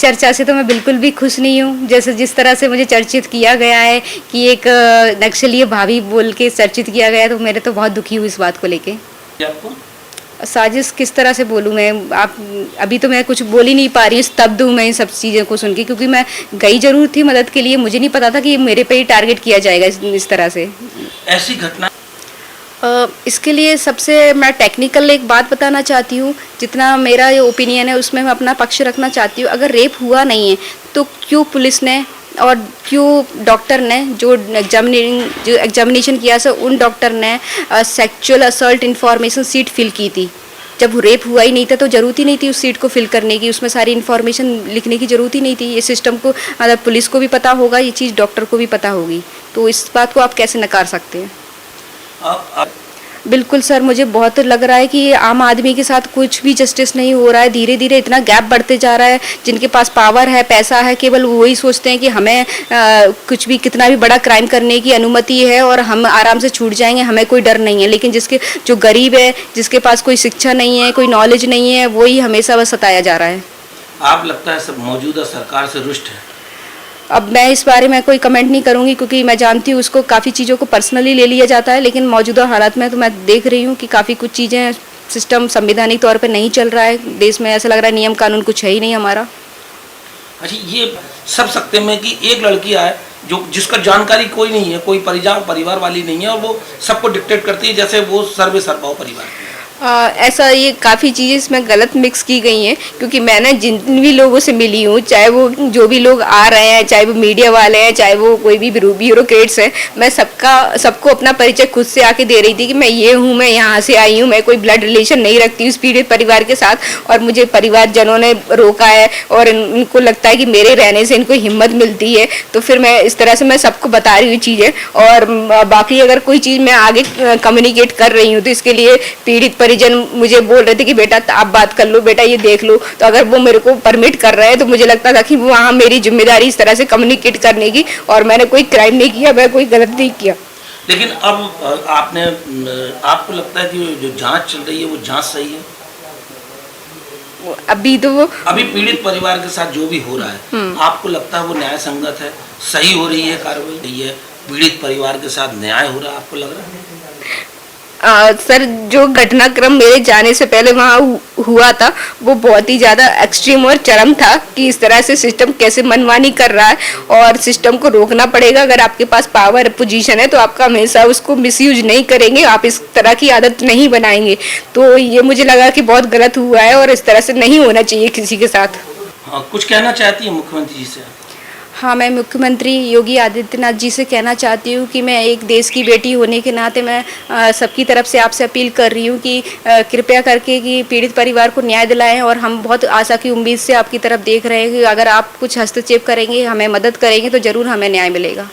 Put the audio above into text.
चर्चा से तो मैं बिल्कुल भी खुश नहीं हूँ। जैसे जिस तरह से मुझे चर्चित किया गया है कि एक नक्सलीय भाभी बोल के चर्चित किया गया है, तो मेरे तो बहुत दुखी हूँ इस बात को लेके। आपको साजिश किस तरह से बोलूँ मैं, आप अभी तो मैं कुछ बोल ही नहीं पा रही हूँ, स्तब्ध हूँ मैं इन सब चीज़ों को सुन के, क्योंकि मैं गई जरूर थी मदद के लिए, मुझे नहीं पता था कि मेरे पे ही टारगेट किया जाएगा इस तरह से। ऐसी घटना इसके लिए सबसे मैं टेक्निकल एक बात बताना चाहती हूँ। जितना मेरा ये ओपिनियन है उसमें मैं अपना पक्ष रखना चाहती हूँ। अगर रेप हुआ नहीं है तो क्यों पुलिस ने और क्यों डॉक्टर ने जो एग्जामिनेशन किया था उन डॉक्टर ने sexual assault information sheet fill की थी। जब रेप हुआ ही नहीं था तो ज़रूरत ही नहीं थी उस सीट को फिल करने की, उसमें सारी इन्फॉर्मेशन लिखने की ज़रूरत ही नहीं थी। ये सिस्टम को मतलब पुलिस को भी पता होगा, ये चीज़ डॉक्टर को भी पता होगी, तो इस बात को आप कैसे नकार सकते हैं? आप बिल्कुल सर, मुझे बहुत लग रहा है कि आम आदमी के साथ कुछ भी जस्टिस नहीं हो रहा है। धीरे धीरे इतना गैप बढ़ते जा रहा है। जिनके पास पावर है, पैसा है, केवल वही सोचते हैं कि हमें कुछ भी कितना भी बड़ा क्राइम करने की अनुमति है और हम आराम से छूट जाएंगे, हमें कोई डर नहीं है। लेकिन जो गरीब है, जिसके पास कोई शिक्षा नहीं है, कोई नॉलेज नहीं है, वही हमेशा बस सताया जा रहा है। आप लगता है सब मौजूदा सरकार से रुष्ट है? अब मैं इस बारे में कोई कमेंट नहीं करूंगी, क्योंकि मैं जानती हूँ उसको काफ़ी चीज़ों को पर्सनली ले लिया जाता है। लेकिन मौजूदा हालात में तो मैं देख रही हूँ कि काफ़ी कुछ चीज़ें, सिस्टम संवैधानिक तौर पे नहीं चल रहा है देश में। ऐसा लग रहा है नियम कानून कुछ है ही नहीं हमारा। अच्छा, ये सब सकते में कि एक लड़की है जो जिसका जानकारी कोई नहीं है, कोई परिवार वाली नहीं है, और वो सबको डिक्टेट करती है जैसे वो सर्वे सर्वाओ परिवार की है। ऐसा ये काफ़ी चीज़ें इसमें गलत मिक्स की गई हैं, क्योंकि मैंने जिन भी लोगों से मिली हूँ, चाहे वो जो भी लोग आ रहे हैं, चाहे वो मीडिया वाले हैं, चाहे वो कोई भी ब्यूरोक्रेट्स हैं, मैं सबको अपना परिचय खुद से आके दे रही थी कि मैं ये हूँ, मैं यहाँ से आई हूँ, मैं कोई ब्लड रिलेशन नहीं रखती हूँ इस पीड़ित परिवार के साथ। और मुझे परिवारजनों ने रोका है और इनको लगता है कि मेरे रहने से इनको हिम्मत मिलती है, तो फिर मैं इस तरह से मैं सबको बता रही हूँ चीज़ें। और बाकी अगर कोई चीज़ मैं आगे कम्युनिकेट कर रही हूँ तो इसके लिए पीड़ित परिजन मुझे बोल रहे थे कि बेटा आप बात कर लो, बेटा ये देख लो। तो अगर वो मेरे को परमिट कर रहे हैं तो मुझे लगता था कि वहाँ मेरी जिम्मेदारी इस तरह से कम्युनिकेट करने की, और मैंने कोई क्राइम नहीं किया, मैं कोई गलत नहीं किया। लेकिन अब आपको लगता है कि जो जांच चल रही है वो जांच सही है? अभी पीड़ित परिवार के साथ जो भी हो रहा है, आपको लगता है वो न्याय संगत है, सही हो रही है कार्रवाई रही है, पीड़ित परिवार के साथ न्याय हो रहा है, आपको लग रहा है? सर, जो घटनाक्रम मेरे जाने से पहले वहाँ हुआ था वो बहुत ही ज़्यादा एक्सट्रीम और चरम था कि इस तरह से सिस्टम कैसे मनमानी कर रहा है, और सिस्टम को रोकना पड़ेगा। अगर आपके पास पावर पोजीशन है तो आपका हमेशा उसको मिसयूज नहीं करेंगे, आप इस तरह की आदत नहीं बनाएंगे। तो ये मुझे लगा कि बहुत गलत हुआ है और इस तरह से नहीं होना चाहिए किसी के साथ। हाँ, कुछ कहना चाहती है मुख्यमंत्री जी से? हाँ, मैं मुख्यमंत्री योगी आदित्यनाथ जी से कहना चाहती हूँ कि मैं एक देश की बेटी होने के नाते मैं सबकी तरफ से आपसे अपील कर रही हूँ कि कृपया करके कि पीड़ित परिवार को न्याय दिलाएं। और हम बहुत आशा की उम्मीद से आपकी तरफ देख रहे हैं कि अगर आप कुछ हस्तक्षेप करेंगे, हमें मदद करेंगे तो ज़रूर हमें न्याय मिलेगा।